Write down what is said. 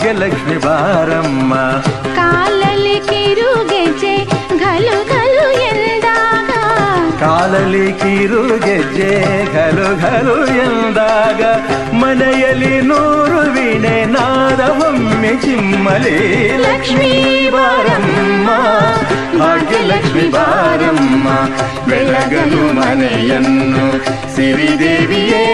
ಭಾಗ್ಯಲಕ್ಷ್ಮಿ ಬಾರಮ್ಮ. ಕಾಲಲ್ಲಿ ಕಿರುಗೆಜ್ಜೆ ಘಲು ಘಲು ಎಂದಾಗ, ಕಾಲಲ್ಲಿ ಕಿರುಗೆಜ್ಜೆ ಘಲು ಘಲು ಎಂದಾಗ, ಮನೆಯಲ್ಲಿ 100 ವೀಣೆ ನಾದವೊಮ್ಮೆ ಚಿಮ್ಮಲಿ. ಲಕ್ಷ್ಮೀ ಬಾರಮ್ಮ, ಭಾಗ್ಯಲಕ್ಷ್ಮಿ ಬಾರಮ್ಮ, ಬೆಳಗಲು ಮನೆಯನ್ನು ಸಿರಿದೇವಿಯೇ.